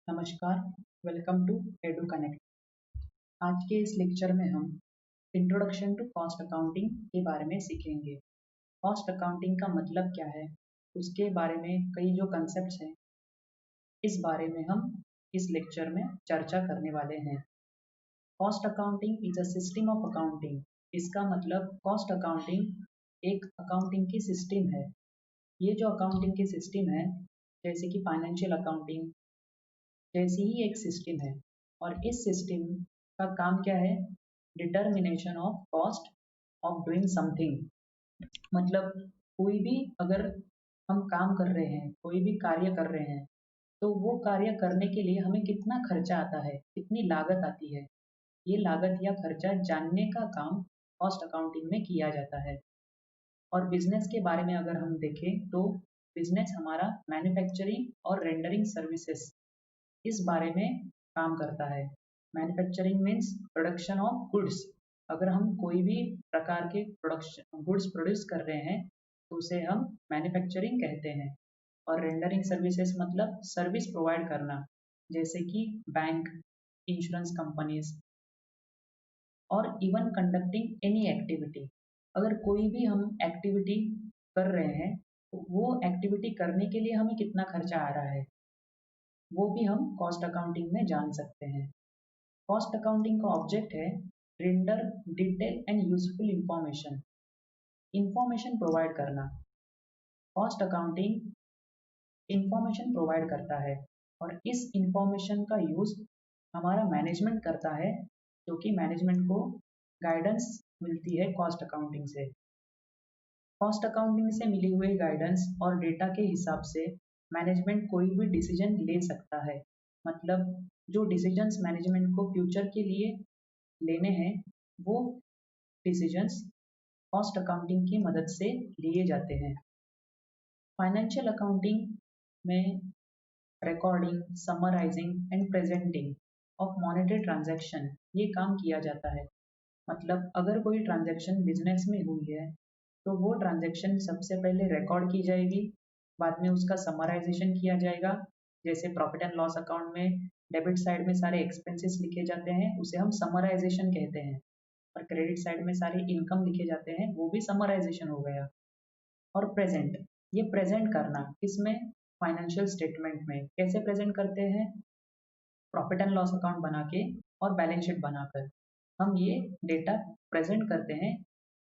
नमस्कार, welcome to edu connect. आज के इस लेक्चर में हम इंट्रोडक्शन टू कॉस्ट अकाउंटिंग के बारे में सीखेंगे। कॉस्ट अकाउंटिंग का मतलब क्या है, उसके बारे में कई जो कंसेप्ट्स हैं, इस बारे में हम इस लेक्चर में चर्चा करने वाले हैं। Cost accounting is a system of accounting. इसका मतलब कॉस्ट अकाउंटिंग एक अकाउंटिंग की सिस्टम है। ये जो अकाउंटिंग की सिस्टम है, जैसे कि फाइनेंशियल अकाउंटिंग जैसी ही एक सिस्टम है, और इस सिस्टम का काम क्या है? Determination of cost of doing something. मतलब कोई भी अगर हम काम कर रहे हैं, कोई भी कार्य कर रहे हैं, तो वो कार्य करने के लिए हमें कितना खर्चा आता है, कितनी लागत आती है, ये लागत या खर्चा जानने का काम कॉस्ट अकाउंटिंग में किया जाता है। और बिजनेस के बारे में अगर हम देखें तो बिजनेस हमारा मैन्युफैक्चरिंग और रेंडरिंग सर्विसेज इस बारे में काम करता है। Manufacturing means production of goods. अगर हम कोई भी प्रकार के प्रोडक्शन गुड्स प्रोड्यूस कर रहे हैं तो उसे हम मैन्युफैक्चरिंग कहते हैं। और रेंडरिंग सर्विसेज मतलब सर्विस प्रोवाइड करना, जैसे कि बैंक, इंश्योरेंस कंपनीज, और इवन कंडक्टिंग एनी एक्टिविटी। अगर कोई भी हम एक्टिविटी कर रहे हैं तो वो एक्टिविटी करने के लिए हमें कितना खर्चा आ रहा है, वो भी हम कॉस्ट अकाउंटिंग में जान सकते हैं। कॉस्ट अकाउंटिंग का ऑब्जेक्ट है render detail and useful information, information provide करना। कॉस्ट अकाउंटिंग इंफॉर्मेशन प्रोवाइड करता है और इस इंफॉर्मेशन का यूज हमारा मैनेजमेंट करता है, जो कि मैनेजमेंट को गाइडेंस मिलती है कॉस्ट अकाउंटिंग से। कॉस्ट अकाउंटिंग से मिली हुई गाइडेंस और डेटा के हिसाब से मैनेजमेंट कोई भी डिसीजन ले सकता है। मतलब जो डिसीजंस मैनेजमेंट को फ्यूचर के लिए लेने हैं, वो डिसीजंस कॉस्ट अकाउंटिंग की मदद से लिए जाते हैं। फाइनेंशियल अकाउंटिंग में recording, summarizing and presenting of monetary transaction ये काम किया जाता है। मतलब अगर कोई ट्रांजैक्शन बिजनेस में हुई है तो वो ट्रांजैक्शन सबसे पहले रिकॉर्ड की जाएगी, बाद में उसका समराइजेशन किया जाएगा। जैसे प्रॉफिट एंड लॉस अकाउंट में डेबिट साइड में सारे एक्सपेंसेस लिखे जाते हैं, उसे हम समराइजेशन कहते हैं। और क्रेडिट साइड में सारे इनकम लिखे जाते हैं, वो भी समराइजेशन हो गया। और प्रेजेंट, ये प्रेजेंट करना किसमें? फाइनेंशियल स्टेटमेंट में। कैसे प्रेजेंट करते हैं? प्रॉफिट एंड लॉस अकाउंट बना के और बैलेंस शीट बनाकर हम ये डेटा प्रेजेंट करते हैं,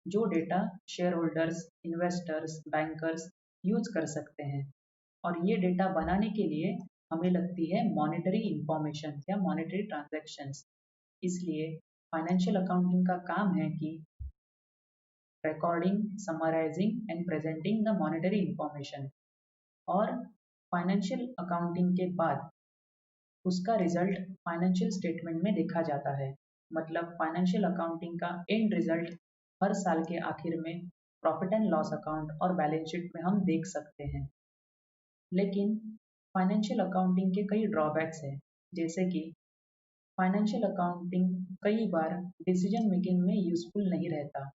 जो data share holders, investors, bankers use कर सकते हैं। और ये डेटा बनाने के लिए हमें लगती है मॉनेटरी इंफॉर्मेशन या मॉनेटरी ट्रांजैक्शंस। इसलिए फाइनेंशियल अकाउंटिंग का काम है कि recording, summarizing and presenting the monetary information. और फाइनेंशियल अकाउंटिंग के बाद उसका रिजल्ट फाइनेंशियल स्टेटमेंट में देखा जाता है। मतलब फाइनेंशियल अकाउंटिंग का एंड रिजल्ट हर साल के आखिर में प्रॉफिट एंड लॉस अकाउंट और बैलेंस शीट में हम देख सकते हैं। लेकिन फाइनेंशियल अकाउंटिंग के कई ड्रॉबैक्स हैं, जैसे कि फाइनेंशियल अकाउंटिंग कई बार डिसीजन मेकिंग में यूजफुल नहीं रहता,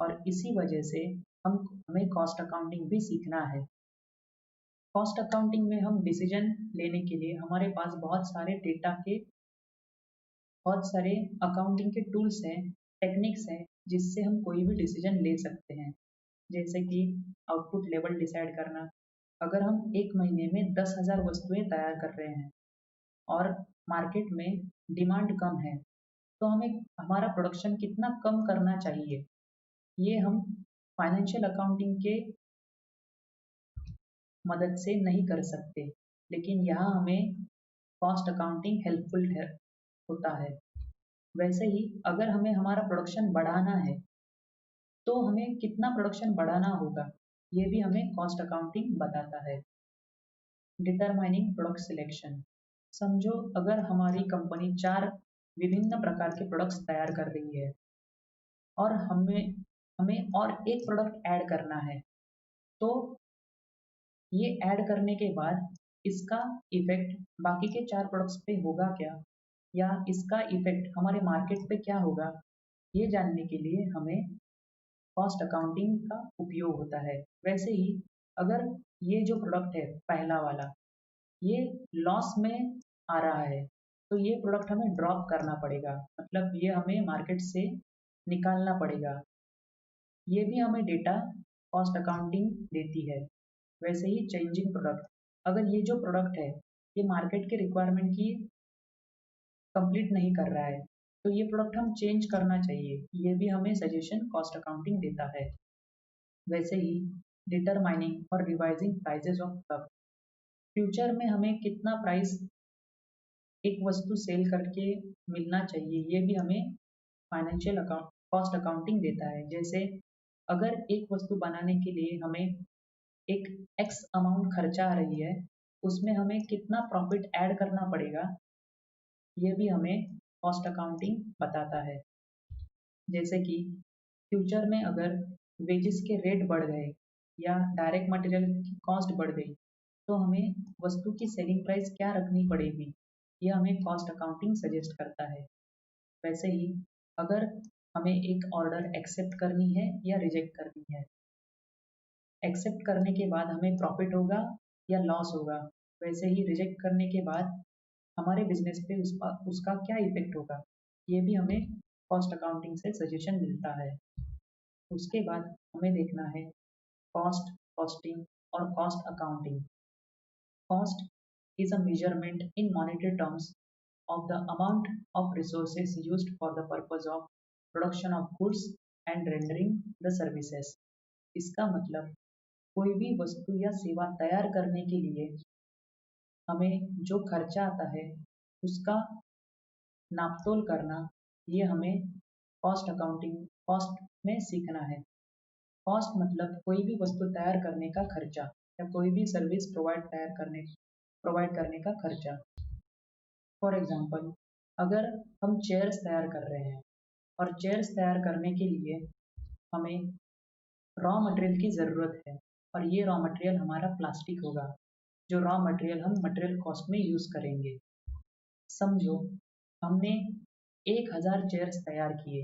और इसी वजह से हमें कॉस्ट अकाउंटिंग भी सीखना है। कॉस्ट अकाउंटिंग में हम डिसीजन लेने के लिए हमारे पास बहुत सारे डेटा के बहुत सारे अकाउंटिंग के टूल्स हैं, टेक्निक्स हैं, जिससे हम कोई भी डिसीजन ले सकते हैं। जैसे कि आउटपुट लेवल डिसाइड करना। अगर हम एक महीने में 10,000 वस्तुएं तैयार कर रहे हैं और मार्केट में डिमांड कम है, तो हमें हमारा प्रोडक्शन कितना कम करना चाहिए, ये हम फाइनेंशियल अकाउंटिंग के मदद से नहीं कर सकते। लेकिन यहाँ हमें कॉस्ट अकाउंटिंग हेल्पफुल होता है। वैसे ही अगर हमें हमारा प्रोडक्शन बढ़ाना है तो हमें कितना प्रोडक्शन बढ़ाना होगा, ये भी हमें कॉस्ट अकाउंटिंग बताता है। Determining product selection. समझो अगर हमारी कंपनी 4 विभिन्न प्रकार के प्रोडक्ट्स तैयार कर रही है और हमें हमें और एक प्रोडक्ट ऐड करना है, तो ये ऐड करने के बाद इसका इफेक्ट बाकी के 4 प्रोडक्ट्स पे होगा क्या, या इसका इफेक्ट हमारे मार्केट पे क्या होगा, ये जानने के लिए हमें कॉस्ट अकाउंटिंग का उपयोग होता है। वैसे ही अगर ये जो प्रोडक्ट है पहला वाला, ये लॉस में आ रहा है तो ये प्रोडक्ट हमें ड्रॉप करना पड़ेगा, मतलब ये हमें मार्केट से निकालना पड़ेगा। ये भी हमें डेटा कॉस्ट अकाउंटिंग देती है। वैसे ही चेंजिंग प्रोडक्ट, अगर ये जो प्रोडक्ट है ये मार्केट के रिक्वायरमेंट की कंप्लीट नहीं कर रहा है तो ये प्रोडक्ट हम चेंज करना चाहिए, ये भी हमें सजेशन कॉस्ट अकाउंटिंग देता है। वैसे ही डिटरमाइनिंग और revising prices of product, future में हमें कितना प्राइस एक वस्तु सेल करके मिलना चाहिए, ये भी हमें फाइनेंशियल अकाउंट कॉस्ट अकाउंटिंग देता है। जैसे अगर एक वस्तु बनाने के लिए हमें एक एक्स अमाउंट खर्चा आ रही है, उसमें हमें कितना प्रॉफिट ऐड करना पड़ेगा, ये भी हमें कॉस्ट अकाउंटिंग बताता है। जैसे कि फ्यूचर में अगर वेजेस के रेट बढ़ गए या डायरेक्ट मटेरियल की कॉस्ट बढ़ गई तो हमें वस्तु की सेलिंग प्राइस क्या रखनी पड़ेगी, यह हमें कॉस्ट अकाउंटिंग सजेस्ट करता है। वैसे ही अगर हमें एक ऑर्डर एक्सेप्ट करनी है या रिजेक्ट करनी है, एक्सेप्ट करने के बाद हमें प्रॉफिट होगा या लॉस होगा, वैसे ही रिजेक्ट करने के बाद हमारे बिजनेस पे उसका क्या इफेक्ट होगा, ये भी हमें कॉस्ट अकाउंटिंग से सजेशन मिलता है। उसके बाद हमें देखना है कॉस्ट, कॉस्टिंग और cost accounting. Cost is a measurement in monetary terms of the amount of resources used for the purpose of production of goods and rendering the services। इसका मतलब कोई भी वस्तु या सेवा तैयार करने के लिए हमें जो खर्चा आता है उसका नापतोल करना, ये हमें कॉस्ट में सीखना है। कॉस्ट मतलब कोई भी वस्तु तैयार करने का खर्चा या कोई भी सर्विस प्रोवाइड करने का खर्चा। फॉर एग्जांपल, अगर हम चेयर्स तैयार कर रहे हैं और चेयर्स तैयार करने के लिए हमें रॉ मटेरियल की ज़रूरत है और ये रॉ मटेरियल हमारा प्लास्टिक होगा, जो रॉ मटेरियल हम मटेरियल कॉस्ट में यूज़ करेंगे। समझो हमने 1000 चेयर्स तैयार किए,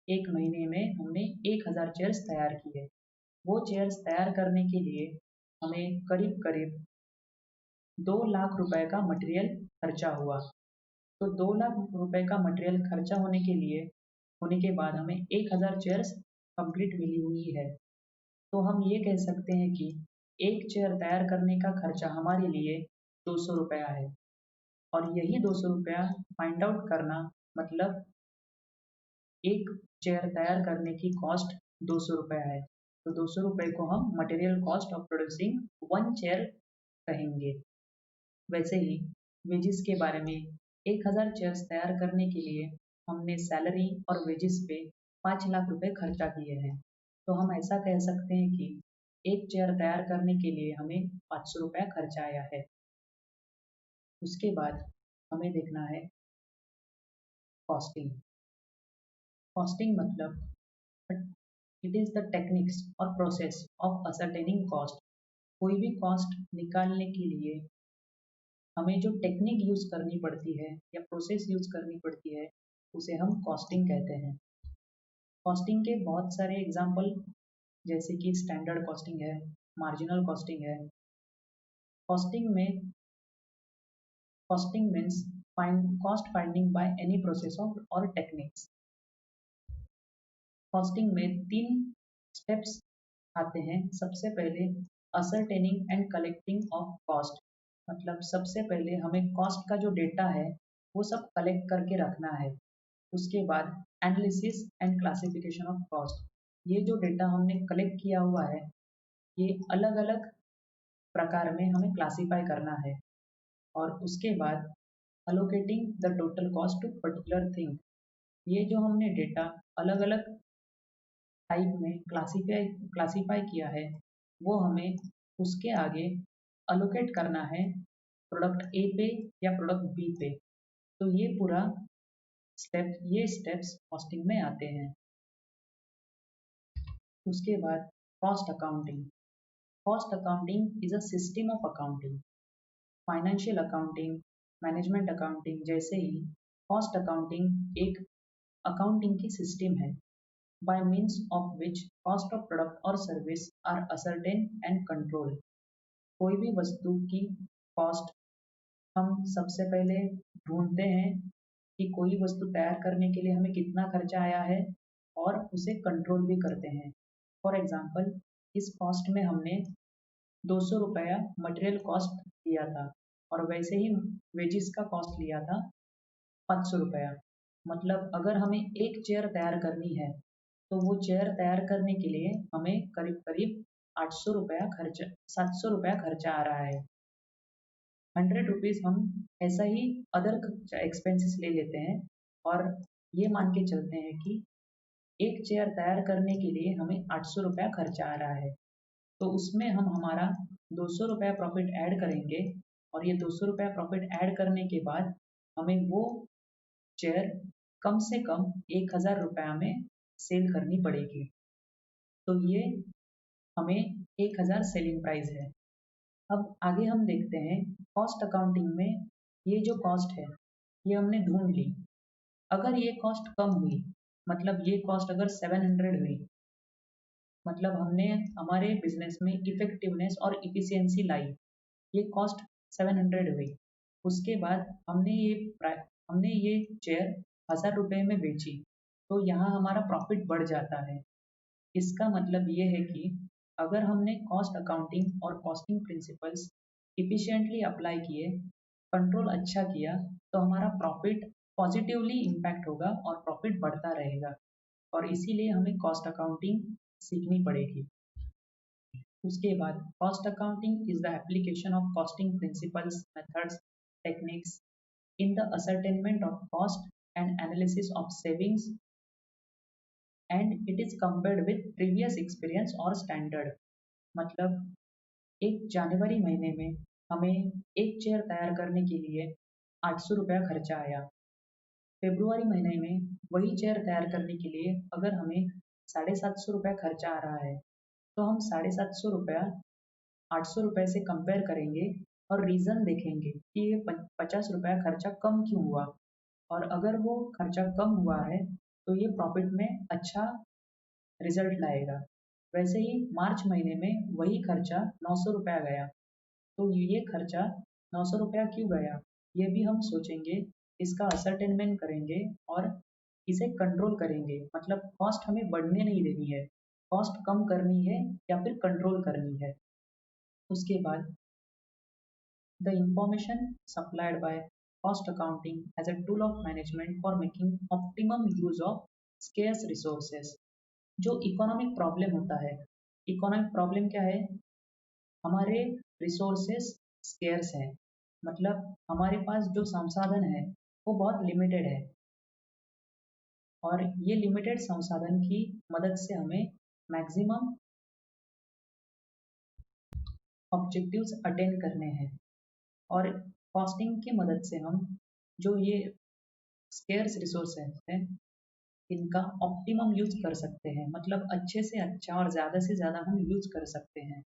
एक महीने में हमने 1000 चेयर्स तैयार किए। वो चेयर्स तैयार करने के लिए हमें करीब करीब 2 लाख रुपए का मटेरियल खर्चा हुआ। तो 2 लाख रुपए का मटेरियल खर्चा होने के बाद हमें 1000 चेयर्स कंप्लीट मिली हुई है। तो हम ये कह सकते हैं कि एक चेयर तैयार करने का खर्चा हमारे लिए 200 रुपया है और यही 200 रुपया फाइंड आउट करना, मतलब एक चेयर तैयार करने की कॉस्ट 200 रुपया है, तो 200 रुपये को हम material cost of producing one chair कहेंगे। वैसे ही वेजेस के बारे में, 1000 चेयर्स तैयार करने के लिए हमने सैलरी और वेजेस पे 5 लाख रुपए खर्चा किए हैं, तो हम ऐसा कह सकते हैं कि एक चेयर तैयार करने के लिए हमें 500 रुपया खर्चा आया है। उसके बाद हमें देखना है कॉस्टिंग। कॉस्टिंग मतलब इट इज़ द टेक्निक्स और प्रोसेस ऑफ असरटेनिंग कॉस्ट। कोई भी कॉस्ट निकालने के लिए हमें जो टेक्निक यूज़ करनी पड़ती है या प्रोसेस यूज़ करनी पड़ती है उसे हम कॉस्टिंग कहते हैं। कॉस्टिंग के बहुत सारे एग्जाम्पल जैसे कि स्टैंडर्ड कॉस्टिंग है, मार्जिनल कॉस्टिंग है। कॉस्टिंग में costing means cost finding by any process of और टेक्निक्स। कॉस्टिंग में 3 स्टेप्स आते हैं। सबसे पहले ascertaining and collecting of cost, मतलब सबसे पहले हमें कॉस्ट का जो डेटा है वो सब कलेक्ट करके रखना है। उसके बाद analysis and classification of cost, ये जो डेटा हमने कलेक्ट किया हुआ है ये अलग अलग प्रकार में हमें क्लासीफाई करना है। और उसके बाद allocating the total cost to particular thing, ये जो हमने डेटा अलग अलग टाइप में क्लासीफाई किया है वो हमें उसके आगे अलोकेट करना है प्रोडक्ट ए पे या प्रोडक्ट बी पे। तो ये स्टेप्स कॉस्टिंग में आते हैं। उसके बाद cost accounting. Cost accounting is a system of accounting. Financial accounting, management accounting जैसे ही कॉस्ट अकाउंटिंग एक अकाउंटिंग की सिस्टम है by means of which cost of product or service are ascertained and controlled। कोई भी वस्तु की कॉस्ट हम सबसे पहले ढूंढते हैं कि कोई वस्तु तैयार करने के लिए हमें कितना खर्चा आया है और उसे कंट्रोल भी करते हैं। फॉर एग्जांपल, इस कॉस्ट में हमने 200 रुपया मटेरियल कॉस्ट लिया था और वैसे ही वेजिस का कॉस्ट लिया था 500 रुपया। मतलब अगर हमें एक चेयर तैयार करनी है तो वो चेयर तैयार करने के लिए हमें करीब करीब 800 रुपया खर्च 700 रुपया खर्चा आ रहा है। 100 रुपीज़ हम ऐसा ही अदर एक्सपेंसेस ले लेते हैं और ये मान के चलते हैं कि एक चेयर तैयार करने के लिए हमें 800 रुपया खर्चा आ रहा है। तो उसमें हम हमारा 200 रुपया प्रॉफिट ऐड करेंगे और ये 200 रुपया प्रॉफिट ऐड करने के बाद हमें वो चेयर कम से कम 1000 रुपया में सेल करनी पड़ेगी। तो ये हमें 1000 सेलिंग प्राइस है। अब आगे हम देखते हैं कॉस्ट अकाउंटिंग में ये जो कॉस्ट है ये हमने ढूंढ ली। अगर ये कॉस्ट कम हुई, मतलब ये कॉस्ट अगर 700 हुई, मतलब हमने हमारे बिजनेस में इफेक्टिवनेस और इफिशियंसी लाई, ये कॉस्ट 700 हुई। उसके बाद हमने ये चेयर 1000 रुपये में बेची, तो यहाँ हमारा प्रॉफिट बढ़ जाता है। इसका मतलब ये है कि अगर हमने कॉस्ट अकाउंटिंग और कॉस्टिंग प्रिंसिपल्स इफिशिएंटली अप्लाई किए, कंट्रोल अच्छा किया, तो हमारा प्रॉफिट पॉजिटिवली इम्पैक्ट होगा और प्रॉफिट बढ़ता रहेगा। और इसीलिए हमें कॉस्ट अकाउंटिंग सीखनी पड़ेगी। उसके बाद cost accounting is the application of costing principles, methods, techniques in the ascertainment of cost and analysis of savings and it is compared with previous experience और standard। मतलब एक जनवरी महीने में हमें एक चेयर तैयार करने के लिए 800 रुपया खर्चा आया। फरवरी महीने में वही चेयर तैयार करने के लिए अगर हमें 750 रुपया खर्चा आ रहा है, तो हम 750 रुपया 800 रुपये से कंपेयर करेंगे और रीज़न देखेंगे कि ये 50 रुपया खर्चा कम क्यों हुआ। और अगर वो खर्चा कम हुआ है तो ये प्रॉफिट में अच्छा रिजल्ट लाएगा। वैसे ही मार्च महीने में वही खर्चा 900 रुपया गया, तो ये खर्चा 900 रुपया क्यों गया, ये भी हम सोचेंगे, इसका असरटेनमेंट करेंगे और इसे कंट्रोल करेंगे। मतलब कॉस्ट हमें बढ़ने नहीं देनी है, कॉस्ट कम करनी है या फिर कंट्रोल करनी है। उसके बाद the information supplied by cost accounting as a tool of management for making optimum use of scarce resources. जो इकोनॉमिक प्रॉब्लम होता है, इकोनॉमिक प्रॉब्लम क्या है, हमारे रिसोर्सेस स्केर्स हैं, मतलब हमारे पास जो संसाधन है वो बहुत लिमिटेड है और ये लिमिटेड संसाधन की मदद से हमें मैक्सिमम ऑब्जेक्टिव्स अटेन करने हैं। और कॉस्टिंग की मदद से हम जो ये स्केर्स रिसोर्सेज हैं इनका ऑप्टिमम यूज कर सकते हैं, मतलब अच्छे से अच्छा और ज़्यादा से ज़्यादा हम यूज कर सकते हैं।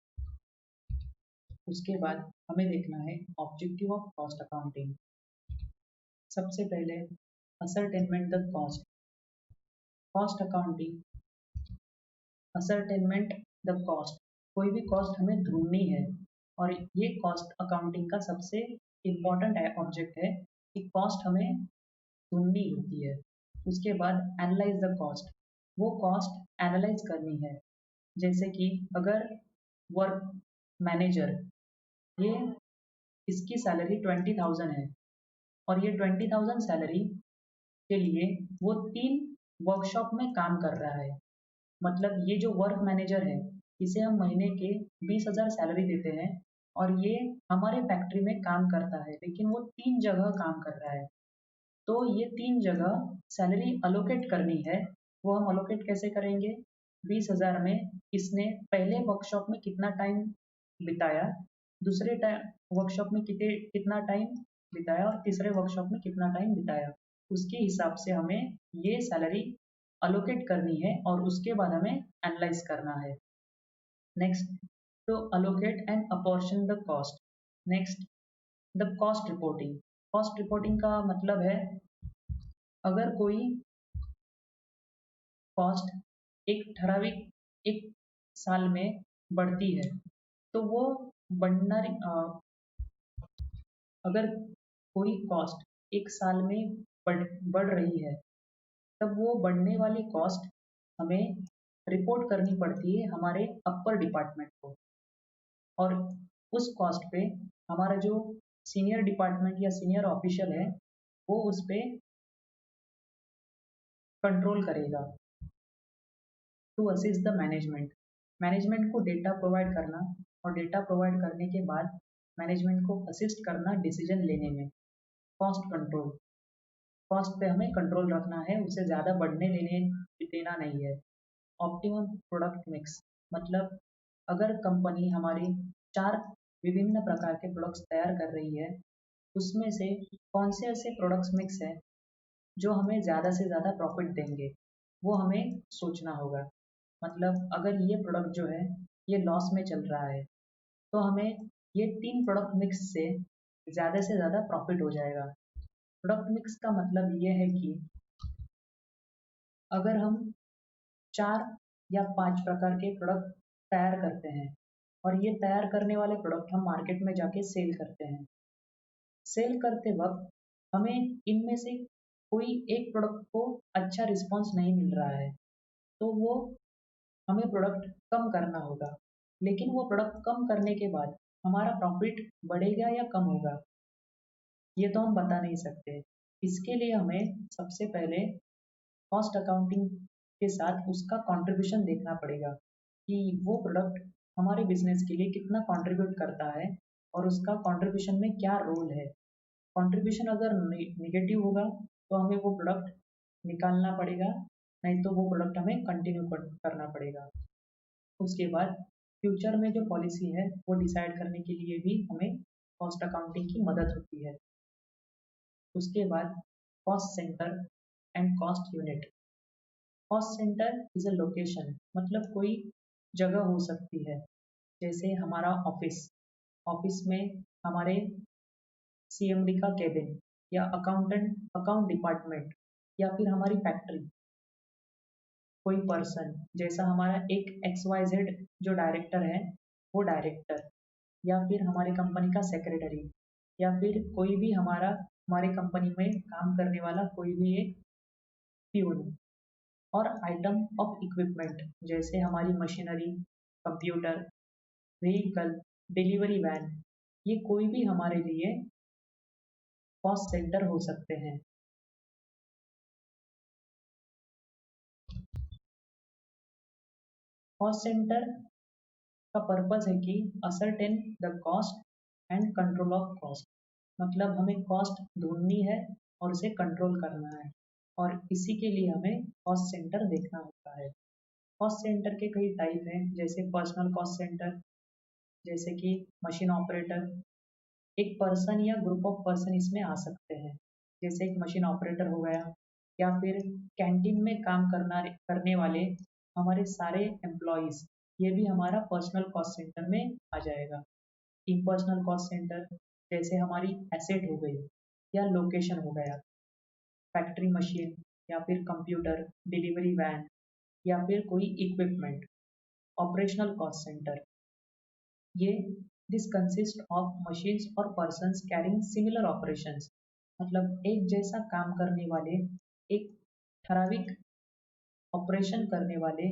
उसके बाद हमें देखना है ऑब्जेक्टिव ऑफ कॉस्ट अकाउंटिंग। सबसे पहले ascertainment the cost. Cost accounting ascertainment the cost, कोई भी कॉस्ट हमें ढूंढनी है और ये कॉस्ट अकाउंटिंग का सबसे इम्पॉर्टेंट ऑब्जेक्ट है कि कॉस्ट हमें ढूंढनी होती है। उसके बाद एनालाइज द कॉस्ट, वो कॉस्ट एनालाइज करनी है। जैसे कि अगर वर्क मैनेजर, ये इसकी सैलरी 20,000 है और ये 20,000 सैलरी के लिए वो 3 वर्कशॉप में काम कर रहा है। मतलब ये जो वर्क मैनेजर है इसे हम महीने के 20,000 सैलरी देते हैं और ये हमारे फैक्ट्री में काम करता है, लेकिन वो 3 जगह काम कर रहा है। तो ये 3 जगह सैलरी अलोकेट करनी है। वो हम अलोकेट कैसे करेंगे, 20,000 में इसने पहले वर्कशॉप में कितना टाइम बिताया, दूसरे वर्कशॉप में कितना टाइम बिताया और तीसरे वर्कशॉप में कितना टाइम बिताया, उसके हिसाब से हमें ये सैलरी अलोकेट करनी है और उसके बाद हमें एनालाइज करना है। नेक्स्ट, तो allocate and apportion the cost. Next, the cost reporting. Cost reporting का मतलब है अगर कोई कॉस्ट एक ठराविक एक साल में बढ़ती है तो वो बढ़ना अगर कोई कॉस्ट एक साल में बढ़ बढ़ रही है, तब वो बढ़ने वाली कॉस्ट हमें रिपोर्ट करनी पड़ती है हमारे अपर डिपार्टमेंट को। और उस कॉस्ट पे हमारा जो सीनियर डिपार्टमेंट या सीनियर ऑफिशियल है, वो उस पे कंट्रोल करेगा। To assist the management, management को डेटा प्रोवाइड करना और डेटा प्रोवाइड करने के बाद मैनेजमेंट को असिस्ट करना डिसीजन लेने में। कॉस्ट कंट्रोल, कॉस्ट पे हमें कंट्रोल रखना है, उसे ज़्यादा बढ़ने देने देना नहीं है। ऑप्टिमम प्रोडक्ट मिक्स, मतलब अगर कंपनी हमारी 4 विभिन्न प्रकार के प्रोडक्ट्स तैयार कर रही है, उसमें से कौन से ऐसे प्रोडक्ट्स मिक्स हैं जो हमें ज़्यादा से ज़्यादा प्रॉफिट देंगे, वो हमें सोचना होगा। मतलब अगर ये प्रोडक्ट जो है ये लॉस में चल रहा है, तो हमें ये 3 प्रोडक्ट मिक्स से ज़्यादा प्रॉफिट हो जाएगा। प्रोडक्ट मिक्स का मतलब ये है कि अगर हम 4 या 5 प्रकार के प्रोडक्ट तैयार करते हैं और ये तैयार करने वाले प्रोडक्ट हम मार्केट में जाके सेल करते हैं। सेल करते वक्त हमें इनमें से कोई एक प्रोडक्ट को अच्छा रिस्पॉन्स नहीं मिल रहा है, तो वो हमें प्रोडक्ट कम करना होगा। लेकिन वो प्रोडक्ट कम करने के बाद हमारा प्रॉफिट बढ़ेगा या कम होगा, ये तो हम बता नहीं सकते। इसके लिए हमें सबसे पहले कॉस्ट अकाउंटिंग के साथ उसका कंट्रीब्यूशन देखना पड़ेगा कि वो प्रोडक्ट हमारे बिजनेस के लिए कितना कंट्रीब्यूट करता है और उसका कंट्रीब्यूशन में क्या रोल है। कंट्रीब्यूशन अगर नेगेटिव होगा तो हमें वो प्रोडक्ट निकालना पड़ेगा, नहीं तो वो प्रोडक्ट हमें कंटिन्यू करना पड़ेगा। उसके बाद फ्यूचर में जो पॉलिसी है वो डिसाइड करने के लिए भी हमें कॉस्ट अकाउंटिंग की मदद होती है। उसके बाद cost centre and cost unit. Cost centre is a location, मतलब कोई जगह हो सकती है, जैसे हमारा ऑफिस, ऑफिस में हमारे सीएमडी का केबिन, या अकाउंट डिपार्टमेंट, या फिर हमारी फैक्ट्री। कोई पर्सन जैसा हमारा एक XYZ जो डायरेक्टर है, वो डायरेक्टर, या फिर हमारी कंपनी का सेक्रेटरी, या फिर कोई भी हमारी कंपनी में काम करने वाला कोई भी एक प्यून। और आइटम ऑफ इक्विपमेंट जैसे हमारी machinery, computer, vehicle, delivery van, ये कोई भी हमारे लिए कॉस्ट सेंटर हो सकते हैं। कॉस्ट सेंटर का पर्पस है कि ascertain the cost and control of cost, मतलब हमें कॉस्ट ढूंढनी है और उसे कंट्रोल करना है, और इसी के लिए हमें कॉस्ट सेंटर देखना होता है। कॉस्ट सेंटर के कई टाइप हैं, जैसे पर्सनल कॉस्ट सेंटर, जैसे कि मशीन ऑपरेटर, एक पर्सन या ग्रुप ऑफ पर्सन इसमें आ सकते हैं, जैसे एक मशीन ऑपरेटर हो गया, या फिर कैंटीन में काम करने वाले हमारे सारे एम्प्लॉयज़, ये भी हमारा पर्सनल कॉस्ट सेंटर में आ जाएगा। इम्पर्सनल कॉस्ट सेंटर जैसे हमारी एसेट हो गई या लोकेशन हो गया, फैक्ट्री मशीन या फिर कंप्यूटर, डिलीवरी वैन, या फिर कोई इक्विपमेंट। ऑपरेशनल कॉस्ट सेंटर, ये दिस कंसिस्ट ऑफ मशीन्स और पर्सन्स कैरिंग सिमिलर ऑपरेशंस, मतलब एक जैसा काम करने वाले, एक ठराविक ऑपरेशन करने वाले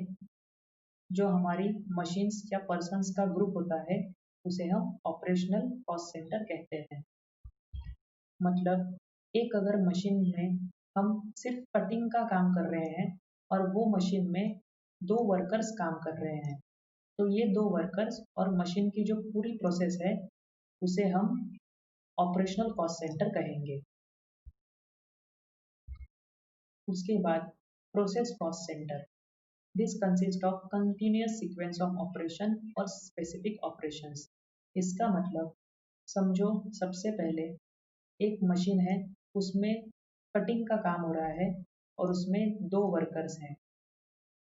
जो हमारी मशीन्स या पर्सन्स का ग्रुप होता है, उसे हम ऑपरेशनल कॉस्ट सेंटर कहते हैं। मतलब एक अगर मशीन में हम सिर्फ कटिंग का काम कर रहे हैं और वो मशीन में 2 वर्कर्स काम कर रहे हैं, तो ये 2 वर्कर्स और मशीन की जो पूरी प्रोसेस है, उसे हम ऑपरेशनल कॉस्ट सेंटर कहेंगे। उसके बाद process cost centre, this consist of continuous sequence of operation और स्पेसिफिक ऑपरेशंस। इसका मतलब समझो, सबसे पहले एक मशीन है, उसमें कटिंग का काम हो रहा है और उसमें 2 वर्कर्स हैं।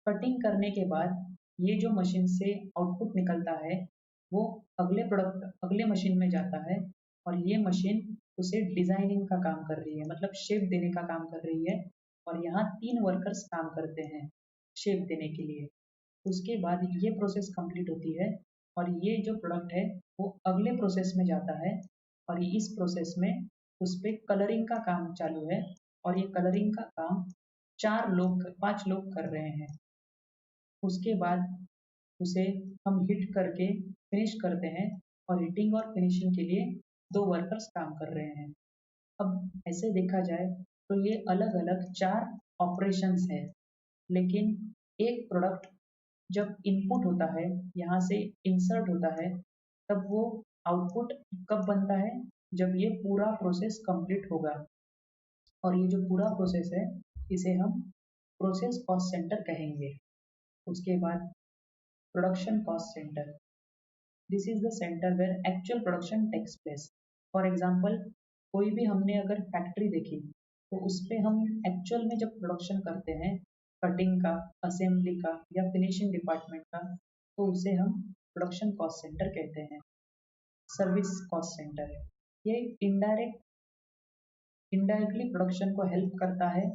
कटिंग करने के बाद ये जो मशीन से आउटपुट निकलता है, वो अगले मशीन में जाता है, और ये मशीन उसे डिजाइनिंग का काम कर रही है, मतलब शेप देने का काम कर रही है, और यहाँ 3 वर्कर्स काम करते हैं शेप देने के लिए। उसके बाद ये प्रोसेस कंप्लीट होती है और ये जो प्रोडक्ट है वो अगले प्रोसेस में जाता है, और इस प्रोसेस में उस पर कलरिंग का काम चालू है और ये कलरिंग का काम 5 लोग कर रहे हैं। उसके बाद उसे हम हिट करके फिनिश करते हैं और हिटिंग और फिनिशिंग के लिए 2 वर्कर्स काम कर रहे हैं। अब ऐसे देखा जाए तो ये अलग अलग 4 ऑपरेशंस है, लेकिन एक प्रोडक्ट जब इनपुट होता है, यहाँ से इंसर्ट होता है, तब वो आउटपुट कब बनता है, जब ये पूरा प्रोसेस कंप्लीट होगा। और ये जो पूरा प्रोसेस है इसे हम प्रोसेस कॉस्ट सेंटर कहेंगे। उसके बाद production cost centre, this is the centre where actual production takes place. For example, कोई भी हमने अगर फैक्ट्री देखी तो उस पर हम एक्चुअल में जब प्रोडक्शन करते हैं कटिंग का, असेंबली का या फिनिशिंग डिपार्टमेंट का, तो उसे हम प्रोडक्शन कॉस्ट सेंटर कहते हैं। सर्विस कॉस्ट सेंटर, ये इनडायरेक्टली प्रोडक्शन को हेल्प करता है।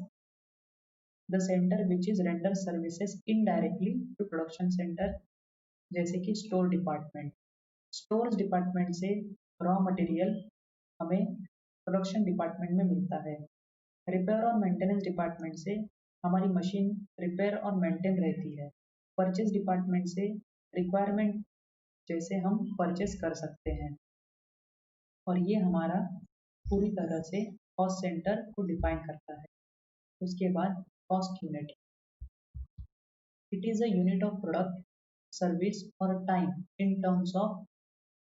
The centre which is render services indirectly to production centre, जैसे कि स्टोर डिपार्टमेंट। स्टोर्स डिपार्टमेंट से रॉ मटेरियल हमें प्रोडक्शन डिपार्टमेंट में मिलता है। रिपेयर और मेंटेनेंस डिपार्टमेंट से हमारी मशीन रिपेयर और मेंटेन रहती है। परचेज डिपार्टमेंट से रिक्वायरमेंट जैसे हम परचेस कर सकते हैं। और ये हमारा पूरी तरह से कॉस्ट सेंटर को डिफाइन करता है। उसके बाद cost unit, it is a unit of product, service और time in terms of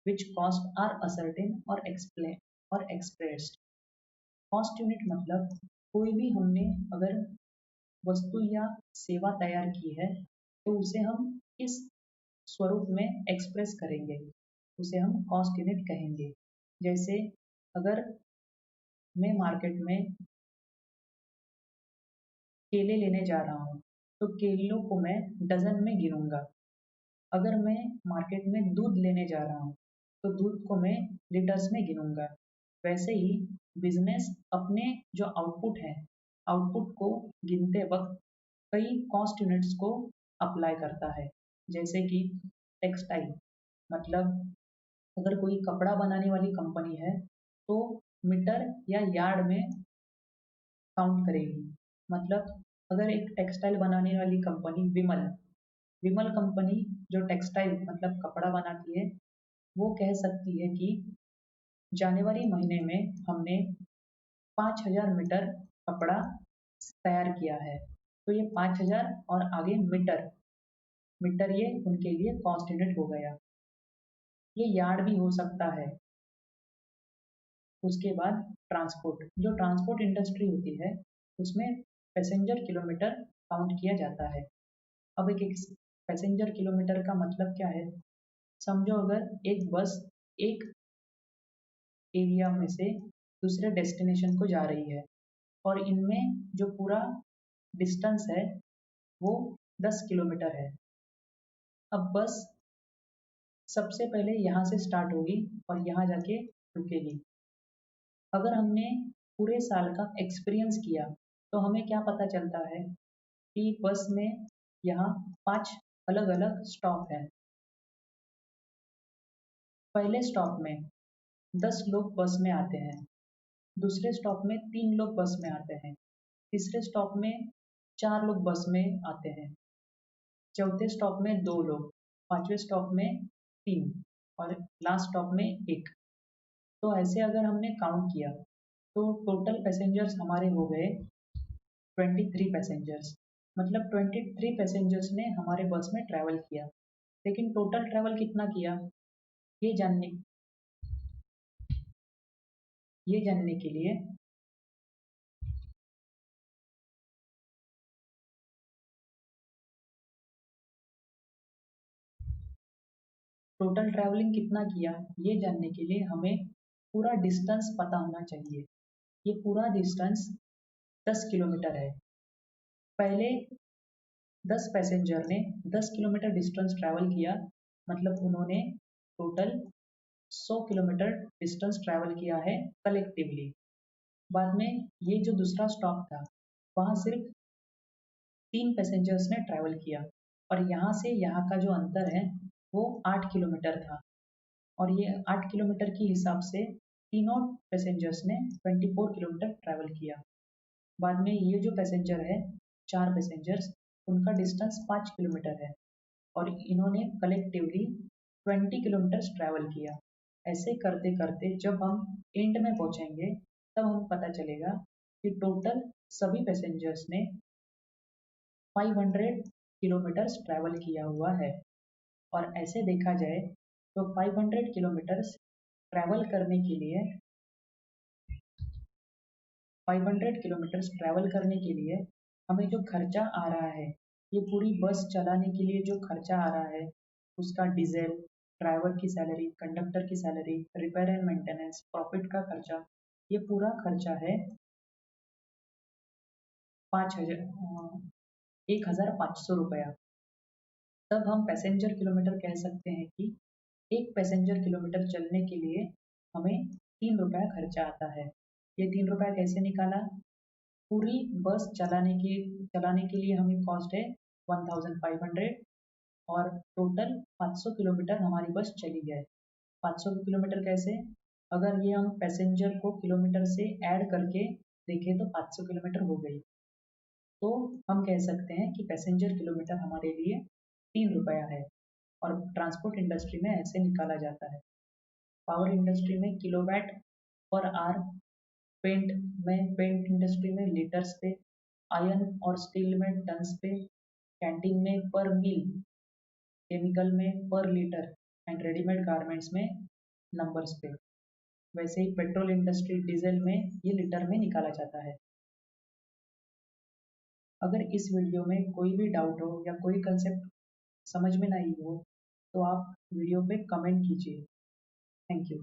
which cost are ascertain or explain or expressed। Cost unit मतलब कोई भी हमने अगर वस्तु या सेवा तैयार की है तो उसे हम किस स्वरूप में एक्सप्रेस करेंगे, उसे हम कॉस्ट यूनिट कहेंगे। जैसे अगर मैं मार्केट में केले लेने जा रहा हूँ तो केलों को मैं डजन में गिनूंगा। अगर मैं मार्केट में दूध लेने जा रहा हूँ तो दूध को मैं लीटर्स में गिनूंगा। वैसे ही बिजनेस अपने जो आउटपुट है, आउटपुट को गिनते वक्त कई कॉस्ट यूनिट्स को अप्लाई करता है। जैसे कि टेक्सटाइल, मतलब अगर कोई कपड़ा बनाने वाली कंपनी है तो मीटर या यार्ड में काउंट करेगी। मतलब अगर एक टेक्सटाइल बनाने वाली कंपनी विमल विमल कंपनी जो टेक्सटाइल मतलब कपड़ा बनाती है, वो कह सकती है कि जनवरी महीने में हमने 5,000 मीटर कपड़ा तैयार किया है। तो ये 5,000 और आगे मीटर, मीटर ये उनके लिए कॉस्ट यूनिट हो गया। ये यार्ड भी हो सकता है। उसके बाद ट्रांसपोर्ट, जो ट्रांसपोर्ट इंडस्ट्री होती है उसमें पैसेंजर किलोमीटर काउंट किया जाता है। अब एक पैसेंजर किलोमीटर का मतलब क्या है, समझो अगर एक बस एक एरिया में से दूसरे डेस्टिनेशन को जा रही है और इनमें जो पूरा डिस्टेंस है वो 10 किलोमीटर है। अब बस सबसे पहले यहाँ से स्टार्ट होगी और यहाँ जाके रुकेगी। अगर हमने पूरे साल का एक्सपीरियंस किया तो हमें क्या पता चलता है कि बस में यहाँ 5 अलग अलग स्टॉप हैं। पहले स्टॉप में 10 लोग बस में आते हैं, दूसरे स्टॉप में 3 लोग बस में आते हैं, तीसरे स्टॉप में 4 लोग बस में आते हैं, चौथे स्टॉप में 2 लोग, पांचवें स्टॉप में 3 और लास्ट स्टॉप में 1। तो ऐसे अगर हमने काउंट किया तो टोटल पैसेंजर्स हमारे हो गए 23 पैसेंजर्स। मतलब 23 पैसेंजर्स ने हमारे बस में ट्रैवल किया। लेकिन टोटल ट्रैवल कितना किया, ये जानने ये जानने के लिए टोटल ट्रैवलिंग कितना किया ये जानने के लिए हमें पूरा डिस्टेंस पता होना चाहिए। ये पूरा डिस्टेंस 10 किलोमीटर है। पहले 10 पैसेंजर ने 10 किलोमीटर डिस्टेंस ट्रैवल किया, मतलब उन्होंने टोटल 100 किलोमीटर डिस्टेंस ट्रैवल किया है कलेक्टिवली। बाद में ये जो दूसरा स्टॉप था वहाँ सिर्फ 3 पैसेंजर्स ने ट्रैवल किया और यहाँ से यहाँ का जो अंतर है वो 8 किलोमीटर था। और ये 8 किलोमीटर के हिसाब से तीनों पैसेंजर्स ने 24 किलोमीटर ट्रैवल किया। बाद में ये जो पैसेंजर है, 4 पैसेंजर्स, उनका डिस्टेंस 5 किलोमीटर है और इन्होंने कलेक्टिवली 20 किलोमीटर्स ट्रैवल किया। ऐसे करते करते जब हम एंड में पहुंचेंगे तब हमें पता चलेगा कि टोटल सभी पैसेंजर्स ने 500 किलोमीटर्स ट्रैवल किया हुआ है। और ऐसे देखा जाए तो 500 किलोमीटर्स ट्रैवल करने के लिए 500 किलोमीटर्स ट्रैवल करने के लिए हमें जो खर्चा आ रहा है, ये पूरी बस चलाने के लिए जो खर्चा आ रहा है, उसका डीजल, ड्राइवर की सैलरी, कंडक्टर की salary, repair and maintenance, profit का खर्चा, ये पूरा खर्चा है 1500 रुपया। तब हम पैसेंजर किलोमीटर कह सकते हैं कि एक पैसेंजर किलोमीटर चलने के लिए हमें 3 रुपया खर्चा आता है। ये 3 रुपया कैसे निकाला? पूरी बस चलाने के लिए हमें कॉस्ट है 1500 और टोटल 500 किलोमीटर हमारी बस चली है। 500 किलोमीटर कैसे? अगर ये हम पैसेंजर को किलोमीटर से ऐड करके देखें तो 500 किलोमीटर हो गई। तो हम कह सकते हैं कि पैसेंजर किलोमीटर हमारे लिए 3 रुपया है और ट्रांसपोर्ट इंडस्ट्री में ऐसे निकाला जाता है। पावर इंडस्ट्री में kilowatt per hour, paint industry में लीटर्स पे, आयरन और स्टील में टन्स पे, कैंटीन में पर मील, केमिकल में per litre and readymade garments में नंबर्स पे। वैसे ही पेट्रोल इंडस्ट्री डीजल में ये लीटर में निकाला जाता है। अगर इस वीडियो में कोई भी डाउट हो या कोई कंसेप्ट समझ में नहीं हो तो आप वीडियो पे कमेंट कीजिए। Thank you.